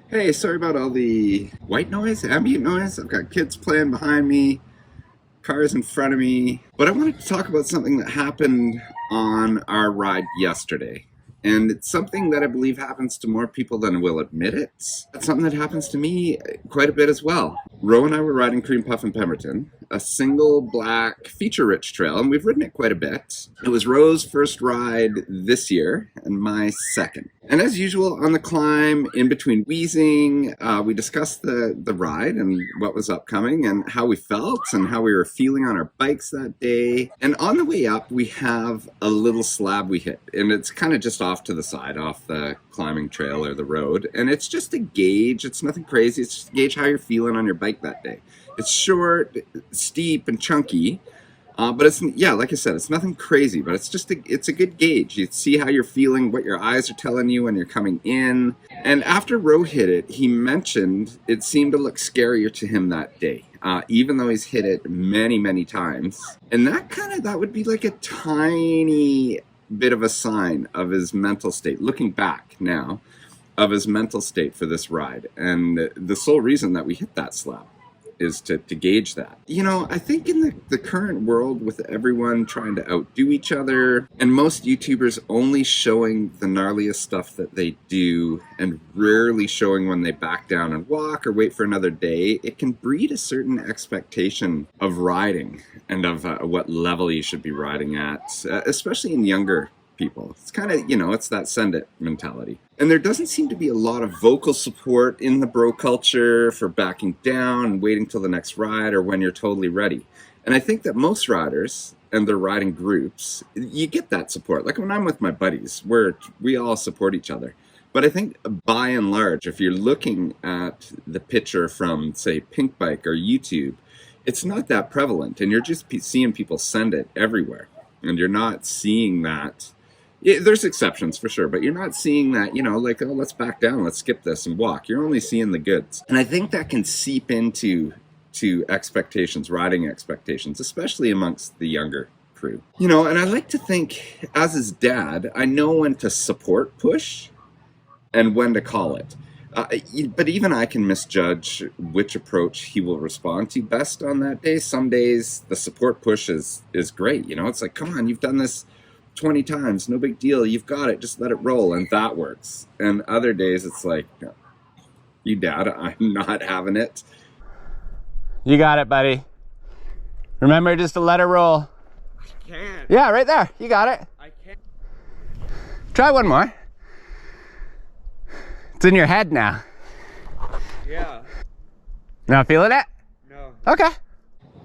Hey, sorry about all the white noise, ambient noise. I've got kids playing behind me, cars in front of me. But I wanted to talk about something that happened on our ride yesterday. And it's something that I believe happens to more people than will admit it. It's something that happens to me quite a bit as well. Ro and I were riding Cream Puff in Pemberton, a single black feature-rich trail, and we've ridden it quite a bit. It was Ro's first ride this year and my second. And as usual, on the climb, in between wheezing, we discussed the ride and what was upcoming and how we felt and how we were feeling on our bikes that day. And on the way up, we have a little slab we hit, and it's kind of just off to the side, off the climbing trail or the road. And it's just a gauge. It's nothing crazy. It's just a gauge how you're feeling on your bike that day. It's short, steep, and chunky. But it's, yeah, like I said, it's nothing crazy, but it's a good gauge. You see how you're feeling, what your eyes are telling you when you're coming in. And after Ro hit it, he mentioned it seemed to look scarier to him that day, even though he's hit it many, many times. And that would be like a tiny bit of a sign of his mental state, looking back now, of his mental state for this ride. And the sole reason that we hit that slab is to gauge that. You know, I think in the current world, with everyone trying to outdo each other and most YouTubers only showing the gnarliest stuff that they do and rarely showing when they back down and walk or wait for another day, it can breed a certain expectation of riding and of what level you should be riding at, especially in younger people. It's kind of, it's that send it mentality. And there doesn't seem to be a lot of vocal support in the bro culture for backing down and waiting till the next ride or when you're totally ready. And I think that most riders and their riding groups, you get that support. Like when I'm with my buddies, we all support each other. But I think by and large, if you're looking at the picture from, say, Pink Bike or YouTube, it's not that prevalent. And you're just seeing people send it everywhere. And you're not seeing that. There's exceptions for sure, but you're not seeing that, like, oh, let's back down, let's skip this and walk. You're only seeing the goods. And I think that can seep into expectations, riding expectations, especially amongst the younger crew. And I like to think, as his dad, I know when to support push and when to call it. But even I can misjudge which approach he will respond to best on that day. Some days the support push is great. It's like, come on, you've done this 20 times, no big deal, you've got it, just let it roll, and that works. And other days it's like, no, you dad, I'm not having it. You got it, buddy. Remember just to let it roll. I can't. Yeah, right there, you got it. I can't. Try one more. It's in your head now. Yeah. Not feeling it? No. Okay.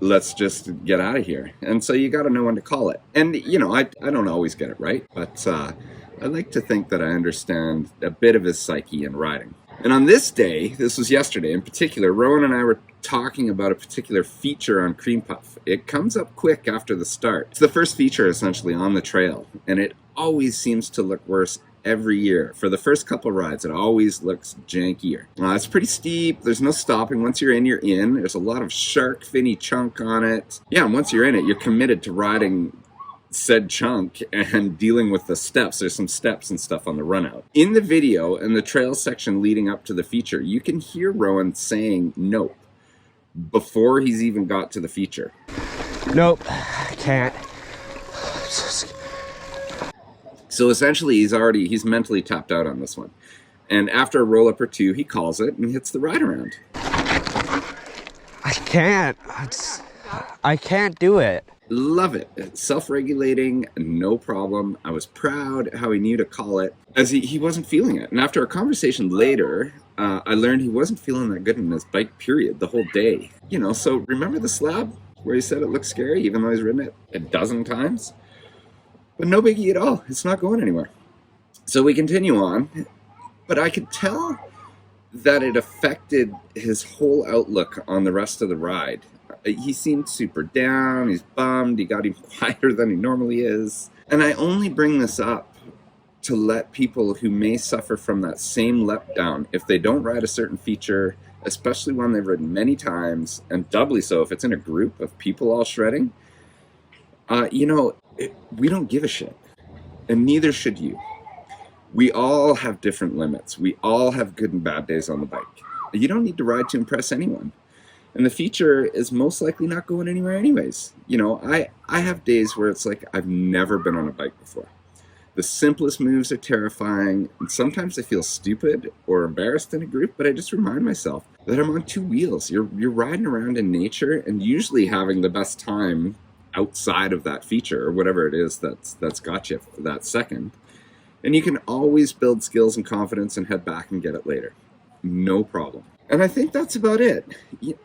Let's just get out of here. And so you got to know when to call it. And, I don't always get it right, but I like to think that I understand a bit of his psyche in riding. And on this day, this was yesterday in particular, Rowan and I were talking about a particular feature on Cream Puff. It comes up quick after the start. It's the first feature essentially on the trail, and it always seems to look worse every year. For the first couple rides, it always looks jankier. It's pretty steep. There's no stopping. Once you're in, you're in. There's a lot of shark finny chunk on it. Yeah, and once you're in it, you're committed to riding said chunk and dealing with the steps. There's some steps and stuff on the run out. In the video and the trail section leading up to the feature, you can hear Rowan saying nope before he's even got to the feature. Nope, I can't. So essentially, he's mentally tapped out on this one. And after a roll-up or two, he calls it and hits the ride around. I can't. I can't do it. Love it. It's self-regulating, no problem. I was proud how he knew to call it, as he wasn't feeling it. And after a conversation later, I learned he wasn't feeling that good in his bike, period, the whole day. So remember the slab where he said it looked scary, even though he's ridden it a dozen times? But no biggie at all. It's not going anywhere. So we continue on, but I could tell that it affected his whole outlook on the rest of the ride. He seemed super down, he's bummed, he got even quieter than he normally is. And I only bring this up to let people who may suffer from that same letdown, if they don't ride a certain feature, especially one they've ridden many times, and doubly so if it's in a group of people all shredding, we don't give a shit, and neither should you. We all have different limits. We all have good and bad days on the bike. You don't need to ride to impress anyone. And the feature is most likely not going anywhere anyways. You know, I have days where it's like I've never been on a bike before. The simplest moves are terrifying, and sometimes I feel stupid or embarrassed in a group, but I just remind myself that I'm on two wheels. You're riding around in nature and usually having the best time outside of that feature or whatever it is that's got you for that second. And you can always build skills and confidence and head back and get it later. No problem. And I think that's about it.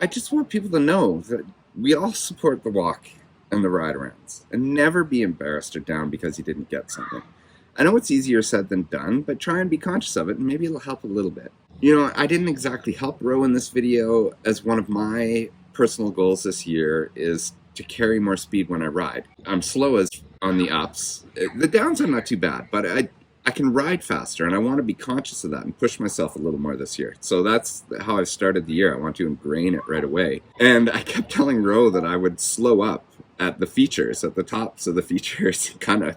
I just want people to know that we all support the walk and the ride-arounds, and never be embarrassed or down because you didn't get something. I know it's easier said than done, but try and be conscious of it, and maybe it'll help a little bit. You know, I didn't exactly help row in this video, as one of my personal goals this year is to carry more speed when I ride. I'm slow as on the ups. The downs I'm not too bad, but I can ride faster, and I want to be conscious of that and push myself a little more this year. So that's how I've started the year. I want to ingrain it right away. And I kept telling Ro that I would slow up at the features, at the tops of the features, kind of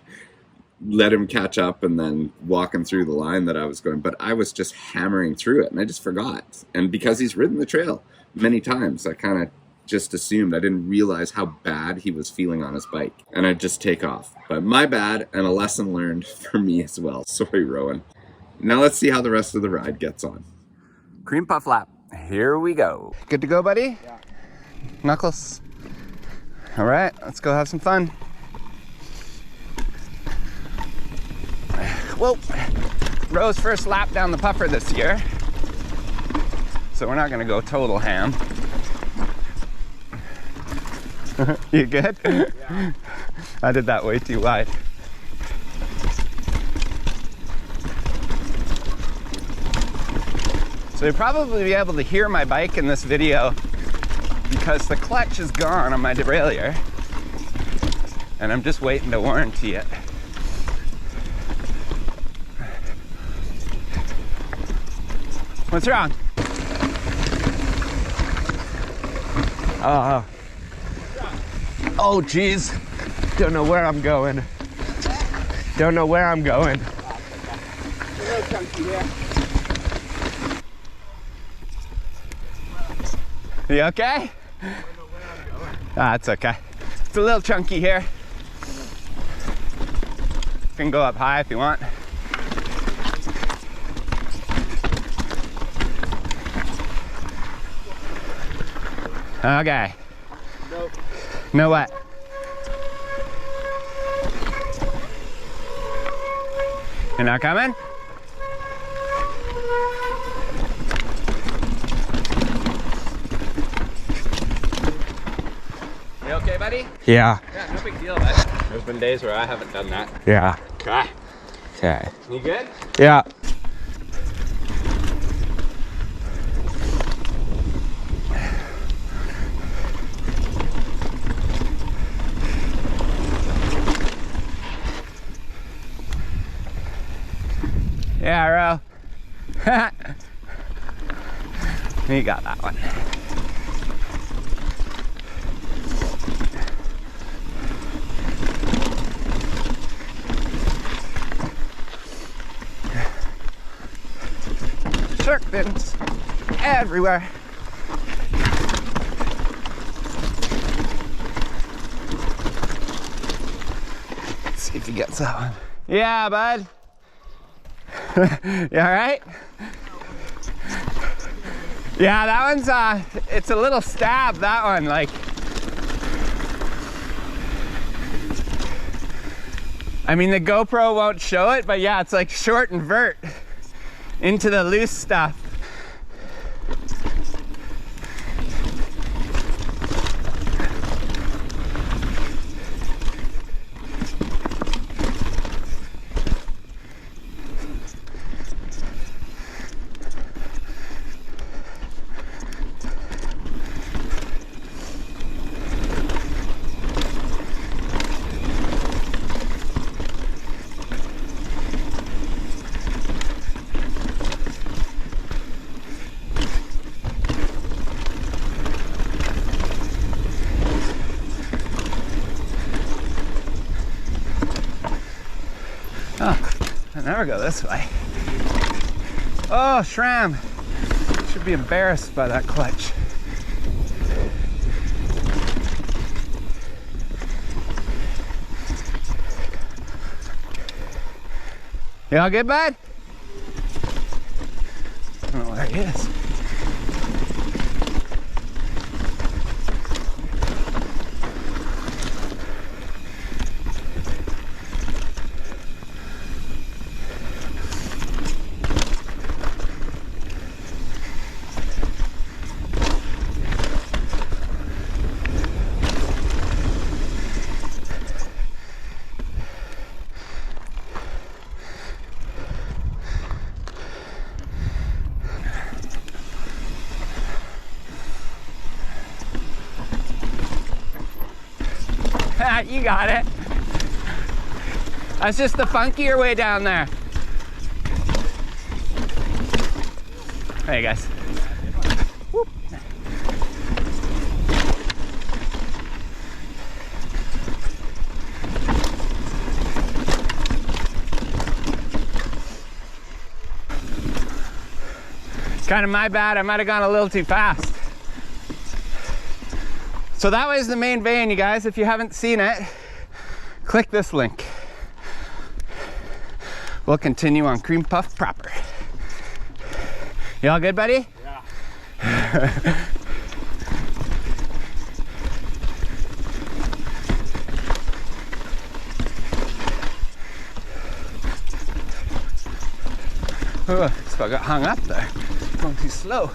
let him catch up and then walk him through the line that I was going. But I was just hammering through it, and I just forgot. And because he's ridden the trail many times, I kind of just assumed. I didn't realize how bad he was feeling on his bike, and I'd just take off. But my bad, and a lesson learned for me as well. Sorry, Rowan. Now let's see how the rest of the ride gets on. Cream puff lap. Here we go. Good to go, buddy? Yeah. Knuckles. All right, let's go have some fun. Whoa, Ro's first lap down the puffer this year. So we're not gonna go total ham. You good? Yeah. I did that way too wide. So you'll probably be able to hear my bike in this video because the clutch is gone on my derailleur, and I'm just waiting to warranty it. What's wrong? Oh geez, don't know where I'm going. Don't know where I'm going. A little chunky here. You okay? Ah, it's okay. It's a little chunky here. You can go up high if you want. Okay. Nope. Know what? You're not coming? You okay, buddy? Yeah. Yeah, no big deal, bud. There's been days where I haven't done that. Yeah. Okay. Okay. You good? Yeah. Yeah, Ro. You got that one. Shark fins everywhere. Let's see if he gets that one. Yeah, bud. You all right? Yeah, that one's it's a little stab, that one, like. I mean, the GoPro won't show it, but yeah, it's like short and vert into the loose stuff. never go this way. Oh, Shram. Should be embarrassed by that clutch. You all good, bud? I don't know where he is. You got it. That's just the funkier way down there. Hey guys. Whoop. Kind of my bad, I might have gone a little too fast. So that was the main vein, you guys. If you haven't seen it, click this link. We'll continue on Cream Puff proper. You all good, buddy? Yeah. Oh, so I got hung up there. Going too slow.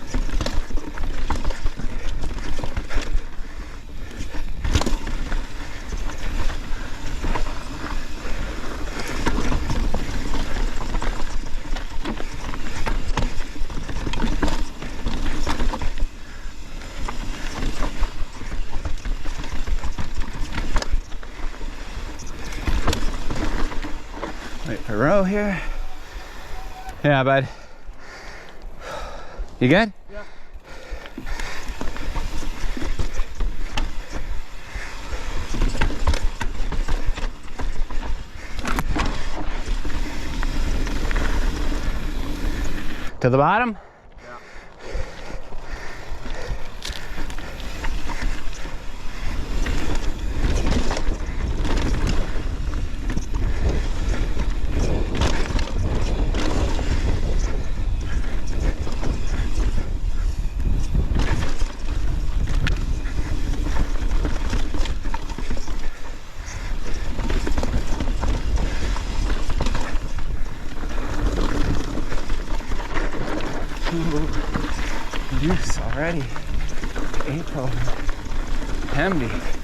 Wait for row here. Yeah, bud. You good? Yeah. To the bottom? Juice already. April. Hemby.